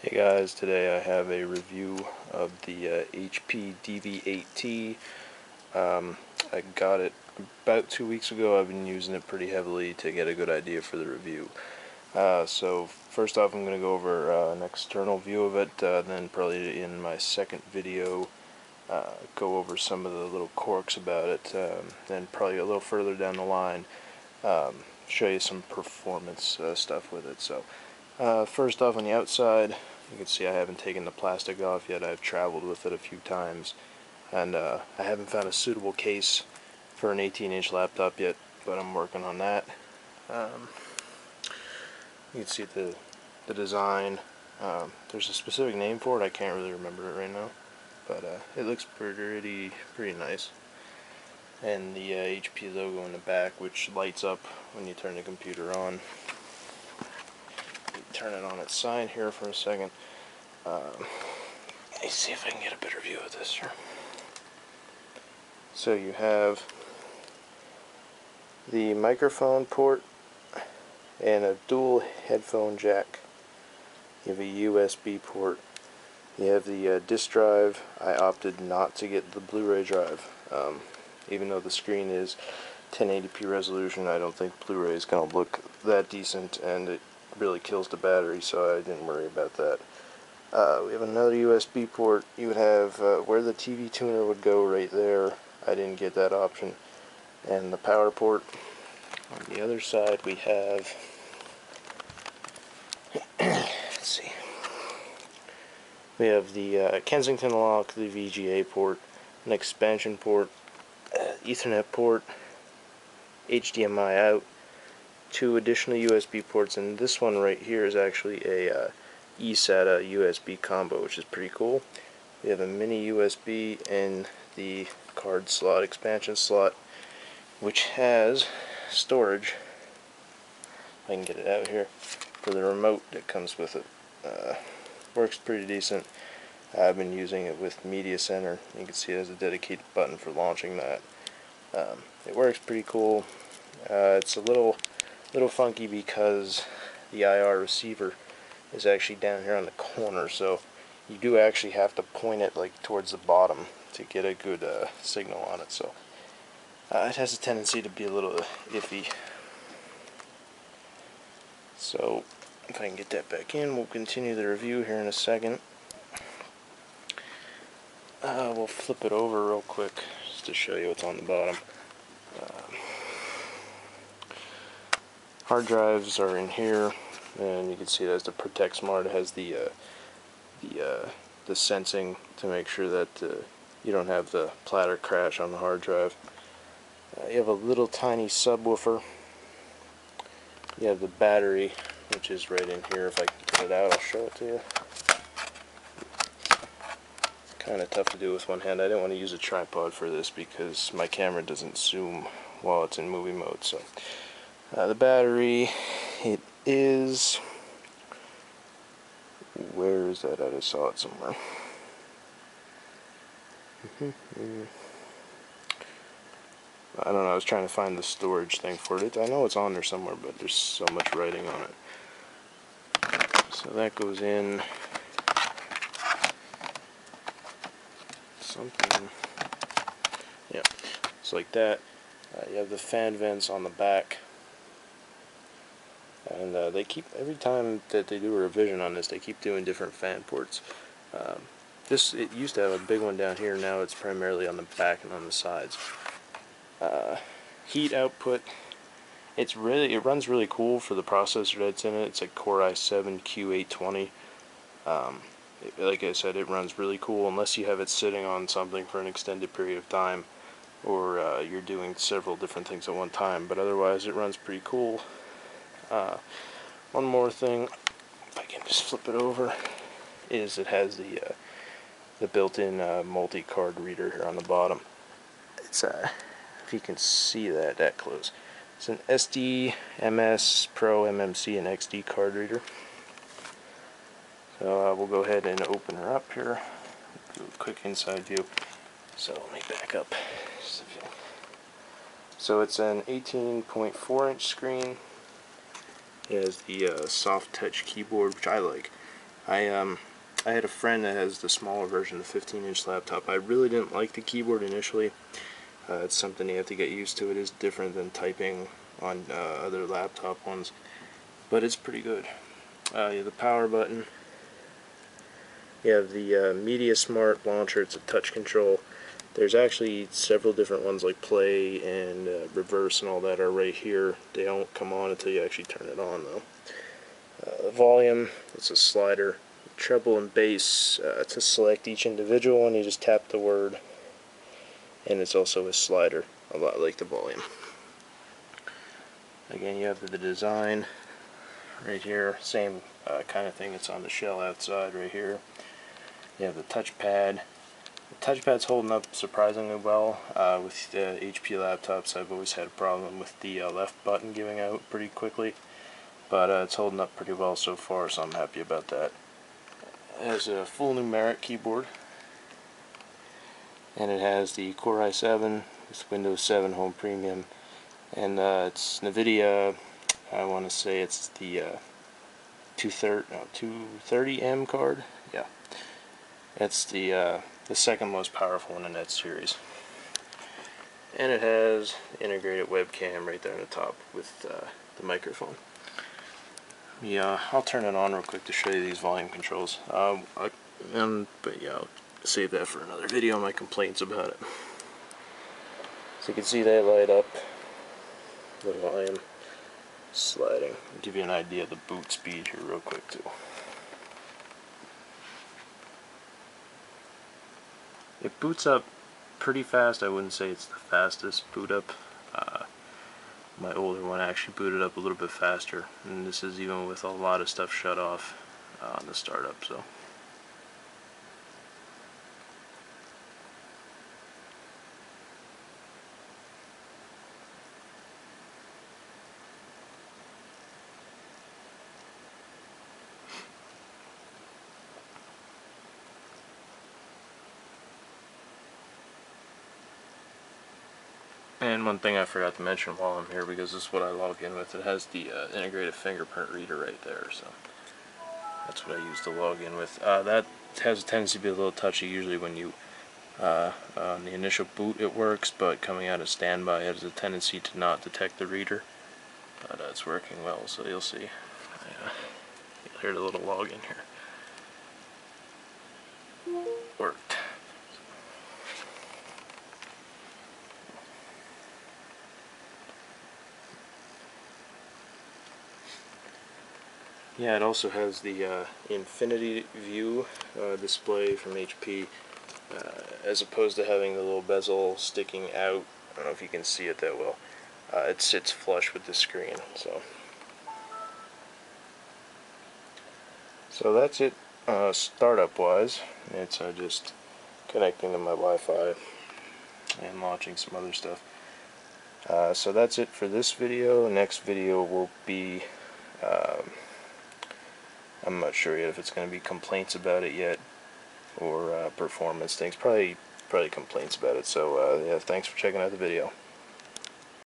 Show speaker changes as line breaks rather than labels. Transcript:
Hey guys, today I have a review of the HP Dv8t. I got it about 2 weeks ago. I've been using it pretty heavily to get a good idea for the review. So first off, I'm going to go over an external view of it, then probably in my second video go over some of the little quirks about it, then probably a little further down the line show you some performance stuff with it. So first off, on the outside, you can see I haven't taken the plastic off yet. I've traveled with it a few times, and I haven't found a suitable case for an 18-inch laptop yet, but I'm working on that. You can see the design. There's a specific name for it. I can't really remember it right now, but it looks pretty nice. And the HP logo in the back, which lights up when you turn the computer on. Turn it on its side here for a second. Let me see if I can get a better view of this here. So you have the microphone port and a dual headphone jack. You have a USB port. You have the disk drive. I opted not to get the Blu-ray drive. Even though the screen is 1080p resolution, I don't think Blu-ray is going to look that decent, and it really kills the battery, so I didn't worry about that. We have another USB port. You would have where the TV tuner would go right there. I didn't get that option. And the power port. On the other side we have let's see. We have the Kensington lock, the VGA port, an expansion port, Ethernet port, HDMI out, 2 additional USB ports, and this one right here is actually a eSATA USB combo, which is pretty cool. We have a mini USB in the card slot, expansion slot, which has storage. If I can get it out here, for the remote that comes with it. Works pretty decent. I've been using it with Media Center. You can see it has a dedicated button for launching that. It works pretty cool. It's a little funky because the IR receiver is actually down here on the corner, so you do actually have to point it like towards the bottom to get a good signal on it. So it has a tendency to be a little iffy. So if I can get that back in, we'll continue the review here in a second. We'll flip it over real quick just to show you what's on the bottom. Hard drives are in here, and you can see it has the Protect Smart. It has the sensing to make sure that you don't have the platter crash on the hard drive. You have a little tiny subwoofer. You have the battery, which is right in here. If I can get it out, I'll show it to you. It's kind of tough to do with one hand. I didn't want to use a tripod for this because my camera doesn't zoom while it's in movie mode. So the battery, it is, where is that at? I saw it somewhere. I don't know, I was trying to find the storage thing for it. I know it's on there somewhere, but there's so much writing on it. So that goes in something, yeah, it's like that. You have the fan vents on the back, and they keep, every time that they do a revision on this, they keep doing different fan ports. It used to have a big one down here. Now it's primarily on the back and on the sides. Heat output, it runs really cool for the processor that's in it. It's a Core i7 Q820. Like I said, it runs really cool unless you have it sitting on something for an extended period of time, or you're doing several different things at one time, but otherwise it runs pretty cool. One more thing, if I can just flip it over, is it has the built-in multi-card reader here on the bottom. It's if you can see that close, it's an SD, MS, Pro, MMC, and XD card reader. So we'll go ahead and open her up here. Do a quick inside view. So let me back up. So it's an 18.4-inch screen. It has the soft touch keyboard, which I like. I had a friend that has the smaller version, the 15-inch laptop. I really didn't like the keyboard initially. It's something you have to get used to. It is different than typing on other laptop ones, but it's pretty good. You have the power button. You have the Media Smart launcher. It's a touch control. There's actually several different ones like play and reverse and all that are right here. They don't come on until you actually turn it on though. Volume, it's a slider. Treble and bass, to select each individual one you just tap the word, and it's also a slider, a lot like the volume. Again, you have the design right here, same kind of thing. It's on the shell outside right here. You have the touchpad. The touchpad's holding up surprisingly well. With HP laptops, I've always had a problem with the left button giving out pretty quickly, but it's holding up pretty well so far, so I'm happy about that. It has a full numeric keyboard, and it has the Core i7 with Windows 7 Home Premium, and it's NVIDIA. I want to say it's the 230M card. Yeah, it's the second most powerful in the Net series, and it has integrated webcam right there on the top with the microphone. Yeah, I'll turn it on real quick to show you these volume controls. But yeah, I'll save that for another video, my complaints about it. So you can see they light up, the volume sliding. I'll give you an idea of the boot speed here real quick too. It boots up pretty fast. I wouldn't say it's the fastest boot up. My older one actually booted up a little bit faster, and this is even with a lot of stuff shut off on the startup. So and one thing I forgot to mention while I'm here, because this is what I log in with, it has the integrated fingerprint reader right there, so that's what I use to log in with. That has a tendency to be a little touchy. Usually when you on the initial boot it works, but coming out of standby it has a tendency to not detect the reader, but it's working well, so you'll see. You'll hear the little login here. Worked. Yeah, it also has the Infinity View display from HP, as opposed to having the little bezel sticking out. I don't know if you can see it that well. It sits flush with the screen. So that's it startup wise. It's just connecting to my Wi-Fi and launching some other stuff. So that's it for this video. Next video will be I'm not sure yet if it's going to be complaints about it yet or performance things. Probably complaints about it. So yeah, thanks for checking out the video.